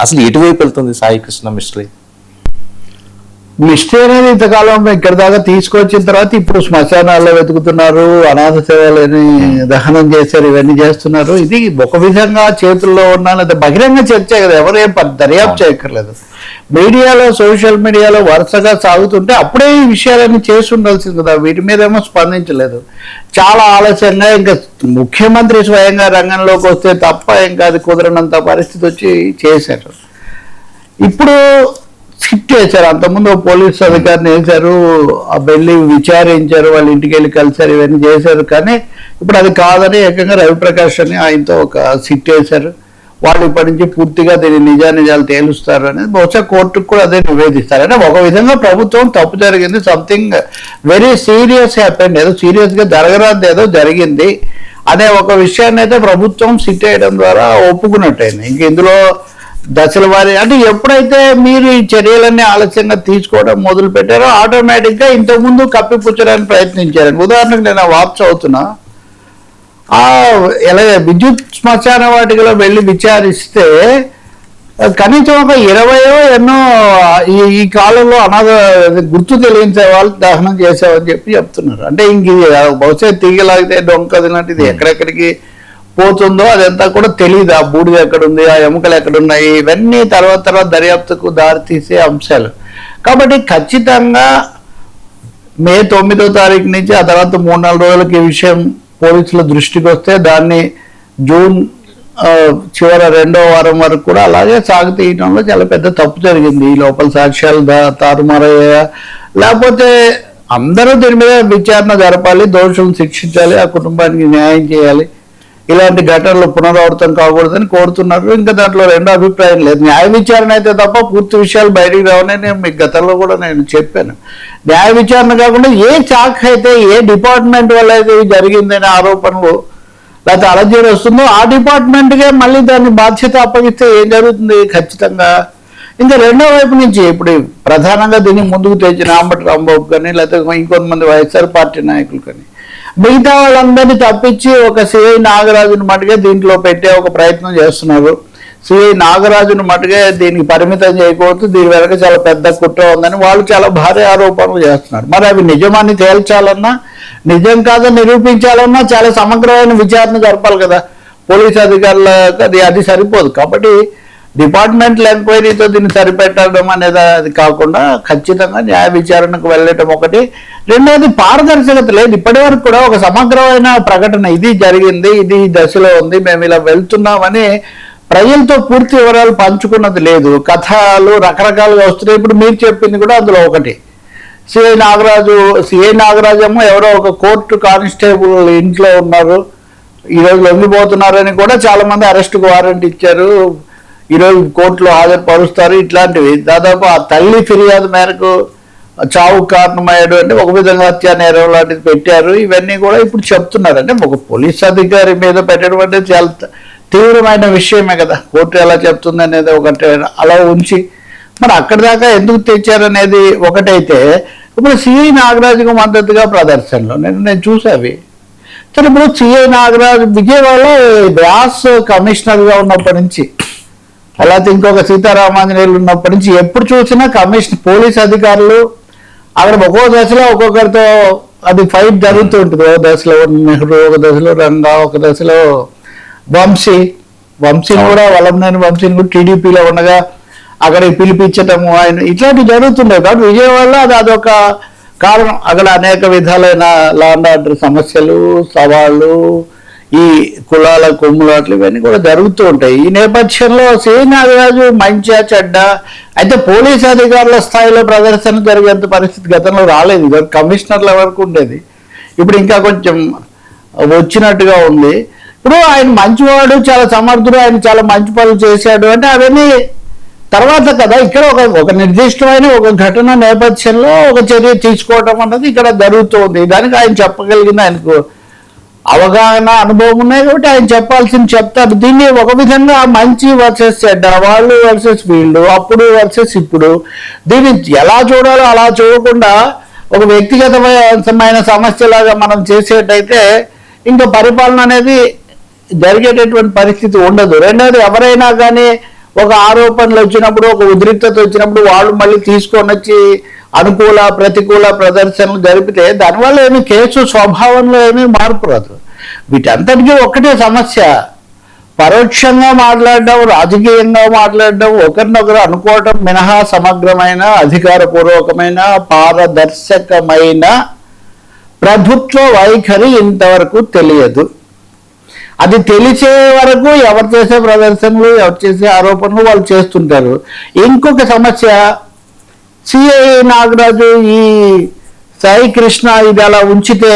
అసలు ఎటువైపు వెళ్తుంది సాయి కృష్ణ మిస్టరీ? మిస్టరీ అనేది ఇంతకాలం ఇక్కడ దాకా తీసుకొచ్చిన తర్వాత ఇప్పుడు శ్మశానాల్లో వెతుకుతున్నారు, అనాథ సేవలని దహనం చేశారు, ఇవన్నీ చేస్తున్నారు. ఇది ఒక విధంగా చేతుల్లో ఉన్న లేదా బహిరంగ చర్చ కదా, ఎవరేం దర్యాప్తు చేయక్కర్లేదు. మీడియాలో సోషల్ మీడియాలో వరుసగా సాగుతుంటే అప్పుడే ఈ విషయాలన్నీ చేసి ఉండాల్సింది కదా, వీటి మీద ఏమో స్పందించలేదు. చాలా ఆలస్యంగా ఇంకా ముఖ్యమంత్రి స్వయంగా రంగంలోకి వస్తే తప్ప ఇంకా అది కుదరనంత పరిస్థితి వచ్చి చేశారు. ఇప్పుడు సిట్ చేశారు, అంతకుముందు పోలీసు అధికారిని వేశారు, వెళ్ళి విచారించారు, వాళ్ళ ఇంటికి వెళ్ళి కలిశారు, ఇవన్నీ చేశారు. కానీ ఇప్పుడు అది కాదని ఏకంగా రవిప్రకాష్ అని ఆయనతో ఒక సిట్ వేశారు. వాళ్ళు ఇప్పటి నుంచి పూర్తిగా దీని నిజానిజాలు తేలుస్తారు అనేది బహుశా కోర్టుకు కూడా అదే నివేదిస్తారు. అంటే ఒక విధంగా ప్రభుత్వం తప్పు జరిగింది, సంథింగ్ వెరీ సీరియస్ హ్యాపెండ్, ఏదో సీరియస్గా జరగరాదు ఏదో జరిగింది అనే ఒక విషయాన్ని అయితే ప్రభుత్వం సిట్ వేయడం ద్వారా ఒప్పుకున్నట్టయింది. ఇంక ఇందులో దశల వారి అంటే ఎప్పుడైతే మీరు ఈ చర్యలన్నీ ఆలస్యంగా తీసుకోవడం మొదలు పెట్టారో ఆటోమేటిక్గా ఇంతకుముందు కప్పిపుచ్చడానికి ప్రయత్నించారండి. ఉదాహరణకు నేను వార్త చదువుతున్నా, ఎలాగే విద్యుత్ శ్మశాన వాటికలో వెళ్ళి విచారిస్తే కనీసం ఒక 20 ఎన్నో ఈ కాలంలో అనాథ గుర్తు తెలియని వాళ్ళు దహనం చేసామని చెప్తున్నారు. అంటే ఇంక బహుశా తీగలాగితే డొంకది లాంటిది ఎక్కడెక్కడికి పోతుందో అదంతా కూడా తెలియదు. ఆ బూడిద ఎక్కడుంది, ఆ ఎముకలు ఎక్కడున్నాయి, ఇవన్నీ తర్వాత దర్యాప్తుకు దారితీసే అంశాలు. కాబట్టి ఖచ్చితంగా మే 9వ తారీఖు నుంచి ఆ తర్వాత 3-4 రోజులకి ఈ విషయం పోలీసుల దృష్టికి వస్తే దాన్ని జూన్ చివరి 2వ వారం వరకు కూడా అలాగే సాగుతీయడంలో చాలా పెద్ద తప్పు జరిగింది. ఈ లోపల సాక్ష్యాలు తారుమారయ్యా, లేకపోతే అందరూ దీని మీద విచారణ జరపాలి, దోషులను శిక్షించాలి, ఆ కుటుంబానికి న్యాయం చేయాలి, ఇలాంటి ఘటనలు పునరావృతం కాకూడదని కోరుతున్నారు. ఇంకా దాంట్లో రెండో అభిప్రాయం లేదు. న్యాయ విచారణ అయితే తప్ప పూర్తి విషయాలు బయటికి రావని నేను మీకు గతంలో కూడా నేను చెప్పాను. న్యాయ విచారణ కాకుండా ఏ శాఖ అయితే ఏ డిపార్ట్మెంట్ వల్ల అయితే జరిగిందనే ఆరోపణలు లేకపోతే అలజడి వస్తుందో ఆ డిపార్ట్మెంట్కే మళ్ళీ దాన్ని బాధ్యత అప్పగిస్తే ఏం జరుగుతుంది? ఖచ్చితంగా ఇంకా రెండో వైపు నుంచి ఇప్పుడు ప్రధానంగా దీన్ని ముందుకు తెచ్చిన అంబటి రాంబాబు కానీ లేకపోతే ఇంకొంతమంది వైఎస్ఆర్ పార్టీ నాయకులు కానీ మిగతా వాళ్ళందరినీ తప్పించి ఒక సిఐ నాగరాజును మటుగా దీంట్లో పెట్టే ఒక ప్రయత్నం చేస్తున్నారు. సిఐ నాగరాజును మటుగా దీనికి పరిమితం చేయకూడదు, దీని వెనక చాలా పెద్ద కుట్ర ఉందని వాళ్ళు చాలా భారీ ఆరోపణలు చేస్తున్నారు. మరి అవి నిజమని తేల్చాలన్నా, నిజం కాదని నిరూపించాలన్నా చాలా సమగ్రమైన విచారణ జరపాలి కదా పోలీసు అధికారులకు. అది సరిపోదు. కాబట్టి డిపార్ట్మెంటల్ ఎంక్వైరీతో దీన్ని సరిపెట్టడం అనేది అది కాకుండా ఖచ్చితంగా న్యాయ విచారణకు వెళ్ళటం ఒకటి. రెండవది పారదర్శకత లేదు. ఇప్పటి వరకు కూడా ఒక సమగ్రమైన ప్రకటన ఇది జరిగింది, ఇది దశలో ఉంది, మేము ఇలా వెళ్తున్నామని ప్రజలతో పూర్తి వివరాలు పంచుకున్నది లేదు. కథలు రకరకాలుగా వస్తున్నాయి. ఇప్పుడు మీరు చెప్పింది కూడా అందులో ఒకటి. సిఐ నాగరాజు ఏమో ఎవరో ఒక కోర్టు కానిస్టేబుల్ ఇంట్లో ఉన్నారు, ఈరోజు లొంగిపోతున్నారని కూడా చాలా మంది అరెస్టుకు వారెంట్ ఇచ్చారు, ఈరోజు కోర్టులో హాజరుపరుస్తారు. ఇట్లాంటివి దాదాపు ఆ తల్లి ఫిర్యాదు మేరకు చావు కారణమయ్యాడు అంటే ఒక విధంగా హత్యా నేరం లాంటిది పెట్టారు. ఇవన్నీ కూడా ఇప్పుడు చెప్తున్నారు. అంటే ఒక పోలీస్ అధికారి మీద పెట్టడం అంటే చాలా తీవ్రమైన విషయమే కదా. కోర్టు ఎలా చెప్తుంది అనేది ఒకటి అలా ఉంచి మరి అక్కడి దాకా ఎందుకు తెచ్చారనేది ఒకటైతే, ఇప్పుడు సిఐ నాగరాజుకు మద్దతుగా ప్రదర్శనలో నేను చూసావి. సరే, ఇప్పుడు సిఐ నాగరాజు విజయవాడలో వ్యాస్ కమిషనర్గా ఉన్నప్పటి నుంచి అలాగే ఇంకొక సీతారామాంజనేయులు ఉన్నప్పటి నుంచి ఎప్పుడు చూసినా పోలీస్ అధికారులు అక్కడ ఒక్కో దశలో ఒక్కొక్కరితో అది ఫైట్ జరుగుతూ ఉంటుంది. ఒక దశలో నెహ్రూ, ఒక దశలో రంగా, ఒక దశలో వంశీని కూడా వలంనేని వంశీని కూడా టీడీపీలో ఉండగా అక్కడికి పిలిపించటము ఆయన ఇట్లాంటివి జరుగుతుండేవి. కాబట్టి విజయవాడలో అదొక కారణం. అక్కడ అనేక విధాలైన లా అండ్ ఆర్డర్ సమస్యలు, సవాళ్ళు, ఈ కులాల కొమ్ములాట్లు ఇవన్నీ కూడా జరుగుతూ ఉంటాయి. ఈ నేపథ్యంలో సిఐ నాగరాజు మంచిగా చెడ్డ అయితే పోలీస్ అధికారుల స్థాయిలో ప్రదర్శన జరిగేంత పరిస్థితి గతంలో రాలేదు. కమిషనర్ల వరకు ఉండేది, ఇప్పుడు ఇంకా కొంచెం వచ్చినట్టుగా ఉంది. ఇప్పుడు ఆయన మంచివాడు, చాలా సమర్థుడు, ఆయన చాలా మంచి పనులు చేశాడు అంటే అవన్నీ తర్వాత కదా. ఇక్కడ ఒక నిర్దిష్టమైన ఒక ఘటన నేపథ్యంలో ఒక చర్య తీసుకోవటం అన్నది ఇక్కడ జరుగుతుంది. దానికి ఆయన చెప్పగలిగింది, ఆయనకు అవగాహన అనుభవం ఉన్నాయి కాబట్టి ఆయన చెప్పాల్సింది చెప్తారు. దీన్ని ఒక విధంగా మంచి వర్సెస్ చెడ్డ, వాళ్ళు వర్సెస్ వీళ్ళు, అప్పుడు వర్సెస్ ఇప్పుడు, దీన్ని ఎలా చూడాలో అలా చూడకుండా ఒక వ్యక్తిగతమైన సమస్యలాగా మనం చేసేటైతే ఇంకా పరిపాలన అనేది జరిగేటటువంటి పరిస్థితి ఉండదు. రెండవది, ఎవరైనా కానీ ఒక ఆరోపణలు వచ్చినప్పుడు, ఒక ఉద్రిక్తత వచ్చినప్పుడు వాళ్ళు మళ్ళీ తీసుకొని వచ్చి అనుకూల ప్రతికూల ప్రదర్శనలు జరిపితే దానివల్ల ఏమి కేసు స్వభావంలో ఏమీ మార్పు రాదు. వీటంతటికీ ఒక్కటే సమస్య, పరోక్షంగా మాట్లాడడం, రాజకీయంగా మాట్లాడడం, ఒకరినొకరు అనుకోవటం మినహా సమగ్రమైన, అధికారపూర్వకమైన, పారదర్శకమైన ప్రభుత్వ వైఖరి ఇంతవరకు తెలియదు. అది తెలిసే వరకు ఎవరు చేసే ప్రదర్శనలు, ఎవరు చేసే ఆరోపణలు వాళ్ళు చేస్తుంటారు. ఇంకొక సమస్య, సిఐ నాగరాజు ఈ సాయి కృష్ణ ఇది అలా ఉంచితే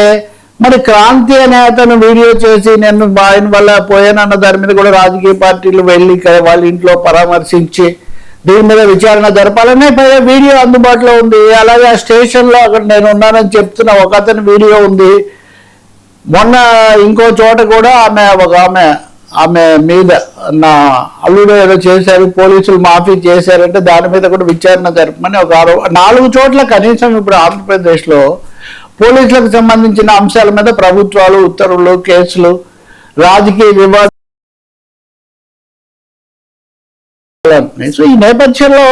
మరి క్రాంతి అనే అతను వీడియో చేసి నేను ఆయన వల్ల పోయానన్న దాని మీద కూడా రాజకీయ పార్టీలు వెళ్ళి వాళ్ళ ఇంట్లో పరామర్శించి దీని మీద విచారణ జరపాలనే వీడియో అందుబాటులో ఉంది. అలాగే ఆ స్టేషన్లో అక్కడ నేను ఉన్నానని చెప్తున్న ఒక అతని వీడియో ఉంది. మొన్న ఇంకో చోట కూడా ఆమె మీద నా అల్లుడు ఏదో చేశారు, పోలీసులు మాఫీ చేశారంటే దాని మీద కూడా విచారణ జరపమని ఒక 4 చోట్ల కనీసం ఇప్పుడు ఆంధ్రప్రదేశ్లో పోలీసులకు సంబంధించిన అంశాల మీద ప్రభుత్వాలు ఉత్తర్వులు, కేసులు, రాజకీయ వివాదాలు. సో ఈ నేపథ్యంలో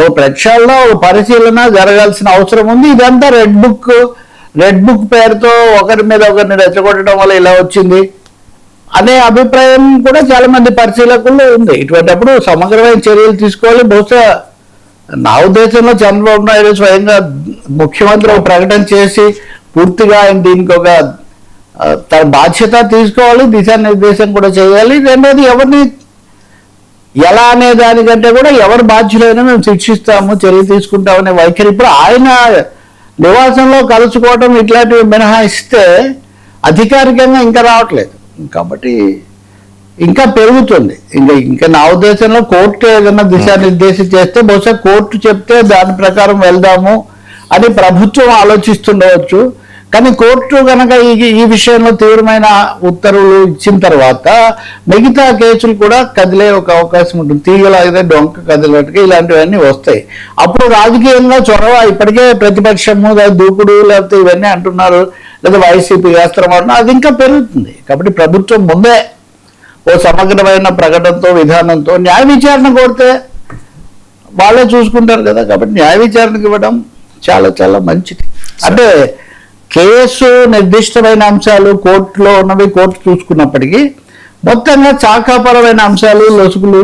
ఓ ప్రక్షాళన, ఓ పరిశీలన జరగాల్సిన అవసరం ఉంది. ఇదంతా రెడ్ బుక్ పేరుతో ఒకరి మీద ఒకరిని రెచ్చగొట్టడం వల్ల ఇలా వచ్చింది అనే అభిప్రాయం కూడా చాలా మంది పరిశీలకుల్లో ఉంది. ఇటువంటిప్పుడు సమగ్రమైన చర్యలు తీసుకోవాలి. బహుశా నా ఉద్దేశంలో చంద్రబాబు నాయుడు స్వయంగా ముఖ్యమంత్రి ఒక ప్రకటన చేసి పూర్తిగా ఆయన దీనికి ఒక తన బాధ్యత తీసుకోవాలి, దిశానిర్దేశం కూడా చేయాలి. రెండోది ఎవరిని ఎలా అనే దానికంటే కూడా ఎవరు బాధ్యులైనా మేము శిక్షిస్తాము, చర్య తీసుకుంటామనే వైఖరి. ఇప్పుడు ఆయన నివాసంలో కలుసుకోవటం ఇట్లాంటివి మినహాయిస్తే అధికారికంగా ఇంకా రావట్లేదు, కాబట్టి ఇంకా పెరుగుతుంది. ఇంకా నా ఉద్దేశంలో కోర్టు ఏదైనా దిశానిర్దేశం చేస్తే బహుశా కోర్టు చెప్తే దాని ప్రకారం వెళ్దాము అని ప్రభుత్వం ఆలోచిస్తుండవచ్చు. కానీ కోర్టు కనుక ఈ విషయంలో తీవ్రమైన ఉత్తర్వులు ఇచ్చిన తర్వాత మిగతా కేసులు కూడా కదిలే ఒక అవకాశం ఉంటుంది. తీగలాగితే డొంక కదిలినట్టుగా ఇలాంటివన్నీ వస్తాయి. అప్పుడు రాజకీయంగా చొరవ, ఇప్పటికే ప్రతిపక్షము దూకుడు లేకపోతే ఇవన్నీ అంటున్నారు, లేదా వైసీపీ వేస్తారమంటున్నారు, అది ఇంకా పెరుగుతుంది. కాబట్టి ప్రభుత్వం ముందే ఓ సమగ్రమైన ప్రకటనతో, విధానంతో న్యాయ విచారణ కోరితే వాళ్ళే చూసుకుంటారు కదా. కాబట్టి న్యాయ విచారణకు ఇవ్వడం చాలా చాలా మంచిది. అంటే కేసు నిర్దిష్టమైన అంశాలు కోర్టులో ఉన్నవి కోర్టు చూసుకున్నప్పటికీ మొత్తంగా శాఖాపరమైన అంశాలు, లొసుగులు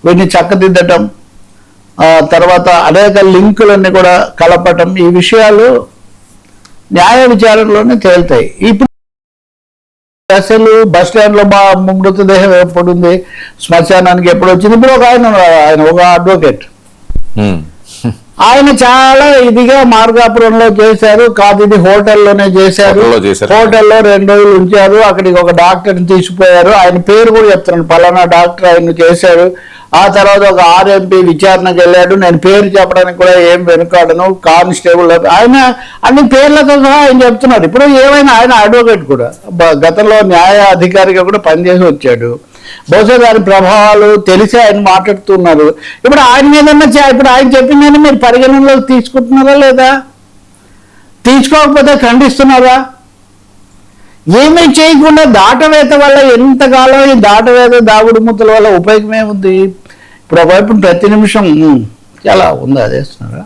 వీటిని చక్కదిద్దటం, తర్వాత అనేక లింకులన్నీ కూడా కలపటం, ఈ విషయాలు న్యాయ విచారణలోనే తేలుతాయి. ఇప్పుడు అసలు బస్ స్టాండ్ లో మృతదేహం ఎప్పుడుంది, శ్మశానానికి ఎప్పుడు వచ్చింది. ఇప్పుడు ఆయన ఒక అడ్వకేట్, ఆయన చాలా ఇదిగా మార్గాపురంలో చేశారు. కాదు, ఇది హోటల్లోనే చేశారు. హోటల్లో 2 రోజులు ఉంచారు. అక్కడికి ఒక డాక్టర్ని తీసుకుపోయారు. ఆయన పేరు కూడా చెప్తున్నాను, పలానా డాక్టర్ ఆయన చేశారు. ఆ తర్వాత ఒక RMP విచారణకు వెళ్ళాడు. నేను పేరు చెప్పడానికి కూడా ఏం వెనుకాడను, కానిస్టేబుల్, ఆయన అన్ని పేర్లతో సహా ఆయన చెప్తున్నారు. ఇప్పుడు ఏమైనా ఆయన అడ్వకేట్ కూడా, గతంలో న్యాయ అధికారిగా కూడా పనిచేసి వచ్చాడు. బహుశా దాని ప్రభావాలు తెలిసి ఆయన మాట్లాడుతున్నారు. ఇప్పుడు ఆయన మీద ఇప్పుడు ఆయన చెప్పిందని మీరు పరిగణనలోకి తీసుకుంటున్నారా లేదా? తీసుకోకపోతే ఖండిస్తున్నారా? ఏమీ చేయకుండా దాటవేత వల్ల ఎంతకాలం ఈ దాటవేత దాగుడు ముద్దల వల్ల ఉపయోగం ఏముంది? ఇప్పుడు ఒకవైపు ప్రతి నిమిషం చాలా ఉంది అదేస్తున్నారా,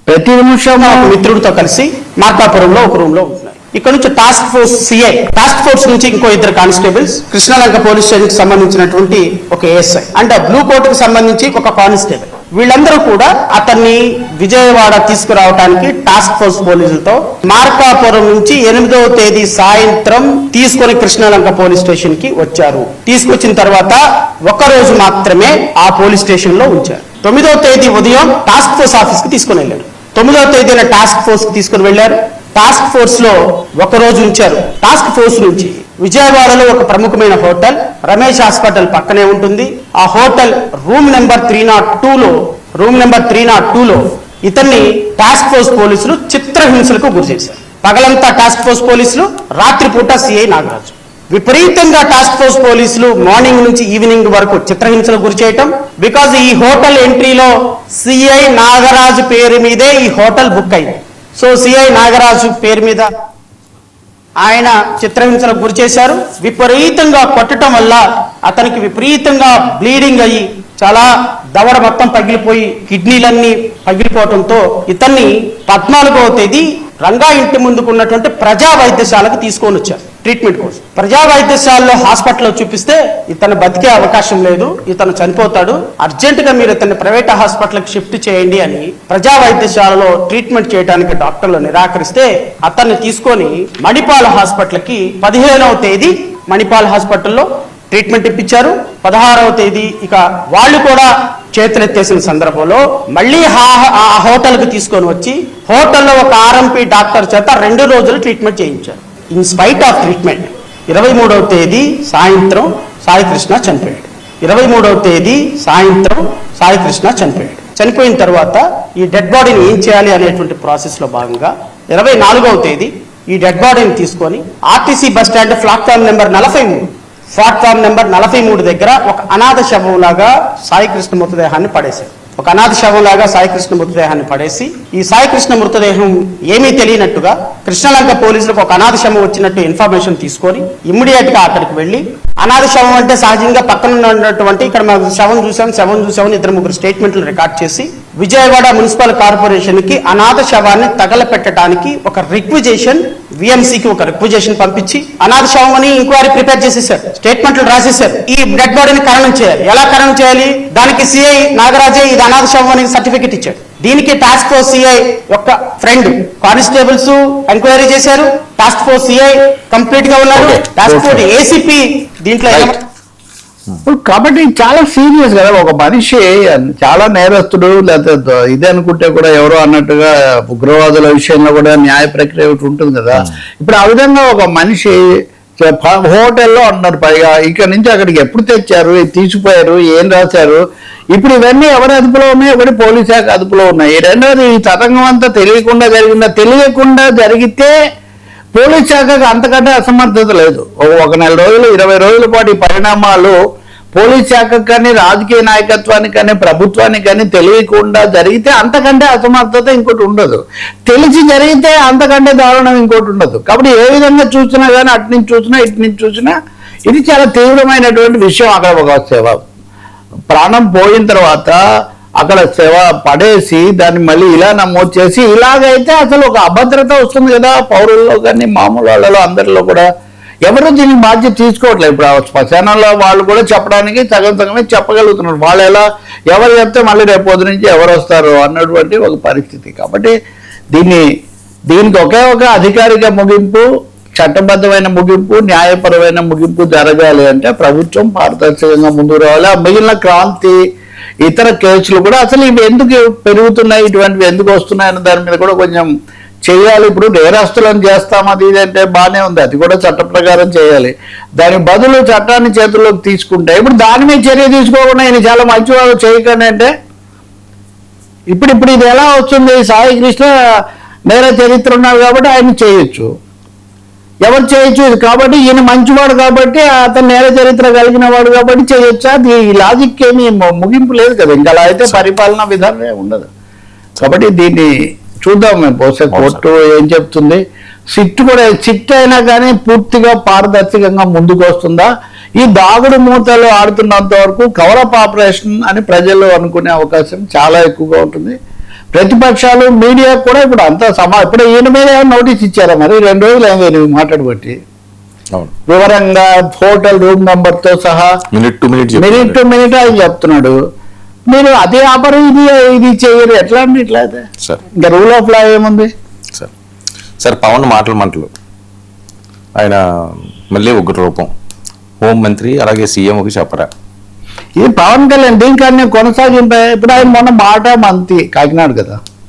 ప్రతి నిమిషం మిత్రుడితో కలిసి మార్కాపురంలో ఒక రూమ్ లో ఉంటున్నారు. ఇక్కడ నుంచి task force CI, task force నుంచి ఇంకో 2 కానిస్టేబుల్స్, కృష్ణలంక పోలీస్ స్టేషన్ కి సంబంధించినటువంటి ఒక ASI అండ్ బ్లూ కోట్ కి సంబంధించి ఒక కానిస్టేబుల్, వీళ్ళందరూ కూడా అతన్ని విజయవాడ తీసుకురావడానికి టాస్క్ ఫోర్స్ పోలీసులతో మార్కాపురం నుంచి 8వ తేదీ సాయంత్రం తీసుకొని కృష్ణలంక పోలీస్ స్టేషన్ కి వచ్చారు. తీసుకొచ్చిన తర్వాత 1 రోజు మాత్రమే ఆ పోలీస్ స్టేషన్ లో ఉంచారు. 9వ తేదీ ఉదయం టాస్క్ ఫోర్స్ ఆఫీస్ కి తీసుకుని వెళ్ళారు. 9వ తేదీన టాస్క్ ఫోర్స్ కి తీసుకుని వెళ్లారు. టాస్క్ ఫోర్స్ లో 1 రోజు ఉంచారు. టాస్క్ ఫోర్స్ నుంచి విజయవాడలో ఒక ప్రముఖమైన హోటల్ రమేష్ హాస్పిటల్ పక్కనే ఉంటుంది. ఆ హోటల్ రూమ్ నెంబర్ 302లో ఇతన్ని టాస్క్ ఫోర్స్ పోలీసులు చిత్రహింసలకు గురి చేశారు. పగలంతా టాస్క్ ఫోర్స్ పోలీసులు, రాత్రిపూట సిఐ నాగరాజు. విపరీతంగా టాస్క్ ఫోర్స్ పోలీసులు మార్నింగ్ నుంచి ఈవినింగ్ వరకు చిత్రహింసలకు గురి చేయటం. బికాజ్ ఈ హోటల్ ఎంట్రీలో సిఐ నాగరాజు పేరు మీదే ఈ హోటల్ బుక్ అయింది. సో సిఐ నాగరాజు పేరు మీద ఆయన చిత్రహింసలకు గురి చేశారు. విపరీతంగా కొట్టడం వల్ల అతనికి విపరీతంగా బ్లీడింగ్ అయ్యి చాలా దవడ మొత్తం పగిలిపోయి కిడ్నీలన్నీ పగిలిపోవడంతో ఇతన్ని 14వ తేదీ రంగా ఇంటి ముందుకు ఉన్నటువంటి ప్రజా వైద్యశాలకు తీసుకొని వచ్చారు ట్రీట్మెంట్ కోసం. ప్రజా వైద్యశాలలో హాస్పిటల్లో చూపిస్తే ఇతను బతికే అవకాశం లేదు, ఇతను చనిపోతాడు, అర్జెంటుగా మీరు ఇతన్ని ప్రైవేట్ హాస్పిటల్కి షిఫ్ట్ చేయండి అని ప్రజా వైద్యశాలలో ట్రీట్మెంట్ చేయడానికి డాక్టర్లు నిరాకరిస్తే అతన్ని తీసుకొని మణిపాల్ హాస్పిటల్కి 15వ తేదీ మణిపాల్ హాస్పిటల్లో ట్రీట్మెంట్ ఇప్పించారు. 16వ తేదీ ఇక వాళ్ళు కూడా చేతులెత్తేసిన సందర్భంలో మళ్ళీ ఆ హోటల్కి తీసుకొని వచ్చి హోటల్లో ఒక ఆర్ఎంపీ డాక్టర్ చేత 2 రోజులు ట్రీట్మెంట్ చేయించారు. ఇన్ స్పైట్ ఆఫ్ ట్రీట్మెంట్ 23వ తేదీ సాయంత్రం సాయికృష్ణ చనిపోయాడు. 23వ తేదీ సాయంత్రం సాయికృష్ణ చనిపోయాడు. చనిపోయిన తర్వాత ఈ డెడ్ బాడీని ఏం చేయాలి అనేటువంటి ప్రాసెస్లో భాగంగా 24వ తేదీ ఈ డెడ్ బాడీని తీసుకొని RTC bus stand platform number 43 దగ్గర ఒక అనాథ శవంలాగా సాయికృష్ణ మృతదేహాన్ని పడేశారు. ఒక అనాథ శవంలాగా సాయికృష్ణ మృతదేహాన్ని పడేసి ఈ సాయికృష్ణ మృతదేహం ఏమీ తెలియనట్టుగా కృష్ణలంక పోలీసులకు ఒక అనాథ శవం వచ్చినట్టు ఇన్ఫర్మేషన్ తీసుకొని ఇమ్మీడియట్ గా అక్కడికి వెళ్ళి, అనాథ శవం అంటే సహజంగా పక్కన ఉన్నటువంటి ఇక్కడ మనం శవం చూసామని 2-3 స్టేట్మెంట్లు రికార్డ్ చేసి విజయవాడ మున్సిపల్ కార్పొరేషన్ కి అనాథ శవాన్ని తగలపెట్టడానికి ఒక రిక్విజేషన్ విఎంసీకి ఒక రిక్విజేషన్ పంపించి అనాథ శవం అని ఎంక్వైరీ ప్రిపేర్ చేసేసారు, స్టేట్మెంట్లు రాసేసారు. ఈ డెడ్ బాడీని ఖననం చేయాలి. ఎలా ఖననం చేయాలి? దానికి సిఐ నాగరాజే ఇది అనాథ శవం అని సర్టిఫికెట్ ఇచ్చాడు. దీనికి టాస్క్ ఫోర్స్ సిఐ యొక్క ఫ్రెండ్ కానిస్టేబుల్స్ ఎంక్వైరీ చేశారు. టాస్క్ ఫోర్స్ సిఐ కంప్లీట్ గా ఉన్నారు. టాస్క్ ఫోర్స్ ఏసీపీ దీంట్లో కాబట్టి చాలా సీరియస్ కదా. ఒక మనిషి చాలా నేరస్తుడు లేకపోతే ఇదే అనుకుంటే కూడా ఎవరో అన్నట్టుగా ఉగ్రవాదుల విషయంలో కూడా న్యాయ ప్రక్రియ ఉంటుంది కదా. ఇప్పుడు ఆ విధంగా ఒక మనిషి హోటల్లో అంటున్నారు, పైగా ఇక్కడ నుంచి అక్కడికి ఎప్పుడు తెచ్చారు, తీసిపోయారు, ఏం రాశారు, ఇప్పుడు ఇవన్నీ ఎవరి అదుపులో ఉన్నాయి? ఒకటి పోలీస్ శాఖ అదుపులో ఉన్నాయి. రెండోది ఈ తతంగం అంతా తెలియకుండా తెలియకుండా జరిగితే పోలీస్ శాఖకు అంతకంటే అసమర్థత లేదు. ఒక 1 నెల రోజులు 20 రోజుల పాటు ఈ పరిణామాలు పోలీస్ శాఖకు కానీ రాజకీయ నాయకత్వానికి కానీ ప్రభుత్వానికి కానీ తెలియకుండా జరిగితే అంతకంటే అసమర్థత ఇంకోటి ఉండదు. తెలిసి జరిగితే అంతకంటే దారుణం ఇంకోటి ఉండదు. కాబట్టి ఏ విధంగా చూసినా కానీ అటు నుంచి చూసినా ఇటు నుంచి చూసినా ఇది చాలా తీవ్రమైనటువంటి విషయం. అక్కడ ఒక సేవ ప్రాణం పోయిన తర్వాత అక్కడ సేవ పడేసి దాన్ని మళ్ళీ ఇలా నమోదు చేసి ఇలాగైతే అసలు ఒక అభద్రత వస్తుంది కదా పౌరుల్లో కానీ మామూలు వాళ్ళలో అందరిలో కూడా. ఎవరు దీనికి బాధ్యత తీసుకోవట్లేదు. ఇప్పుడు శ్మశానంలో వాళ్ళు కూడా చెప్పడానికి సగమే చెప్పగలుగుతున్నారు. వాళ్ళు ఎవరు చెప్తే మళ్ళీ రేపు పొద్దు నుంచి ఎవరు వస్తారు అన్నటువంటి ఒక పరిస్థితి. కాబట్టి దీనికి ఒకే ఒక అధికారిక ముగింపు, చట్టబద్ధమైన ముగింపు, న్యాయపరమైన ముగింపు జరగాలి అంటే ప్రభుత్వం పారదర్శకంగా ముందుకు రావాలి. ఆ మిగిలిన క్రాంతి ఇతర కేసులు కూడా అసలు ఇవి ఎందుకు పెరుగుతున్నాయి, ఇటువంటివి ఎందుకు వస్తున్నాయి అన్న దాని మీద కూడా కొంచెం చేయాలి. ఇప్పుడు నేరస్తులను చేస్తాం అది ఇది అంటే బాగానే ఉంది, అది కూడా చట్ట ప్రకారం చేయాలి. దాని బదులు చట్టాన్ని చేతుల్లోకి తీసుకుంటే ఇప్పుడు దాని మీద చర్య తీసుకోకుండా ఈయన చాలా మంచివాడు చేయకండి అంటే ఇప్పుడు ఇది ఎలా వస్తుంది? సాయి కృష్ణ నేర చరిత్ర ఉన్నారు కాబట్టి ఆయన చేయొచ్చు, ఎవరు చేయొచ్చు కాబట్టి ఈయన మంచివాడు కాబట్టి అతను నేర చరిత్ర కలిగిన వాడు కాబట్టి చేయొచ్చా? అది ఈ లాజిక్ ఏమి ముగింపు లేదు కదా. ఇంకా అలా అయితే పరిపాలనా విధానమే ఉండదు. కాబట్టి దీన్ని చూద్దాం మేము. బహుశా కోర్టు ఏం చెప్తుంది, సిట్ అయినా కానీ పూర్తిగా పారదర్శకంగా ముందుకు వస్తుందా? ఈ దాగుడు మూతలు ఆడుతున్నంత వరకు కవరప్ ఆపరేషన్ అని ప్రజలు అనుకునే అవకాశం చాలా ఎక్కువగా ఉంటుంది. ప్రతిపక్షాలు మీడియా కూడా ఇప్పుడు అంతా ఇప్పుడు ఈయన మీద నోటీస్ ఇచ్చారా మరి? 2 రోజులు అయింది మాట్లాడబట్టి వివరంగా హోటల్ రూమ్ నెంబర్ తో సహా మినిట్ టు మినిట్ ఆయన చెప్తున్నాడు. మీరు అదే ఆపరు ఇది చేయరు ఎట్లా అండి? ఇట్లా అయితే ఇంకా రూల్ ఆఫ్ లా ఏముంది సార్? పవన్ మాటలు ఆయన మళ్ళీ ఉగ్ర రూపం హోంమంత్రి అలాగే సీఎంకి చెప్పరా? ఇది పవన్ కళ్యాణ్ దీనికన్నా కొనసాగింప. ఇప్పుడు ఆయన మొన్న మాట మంత్రి కాకినాడ కదా,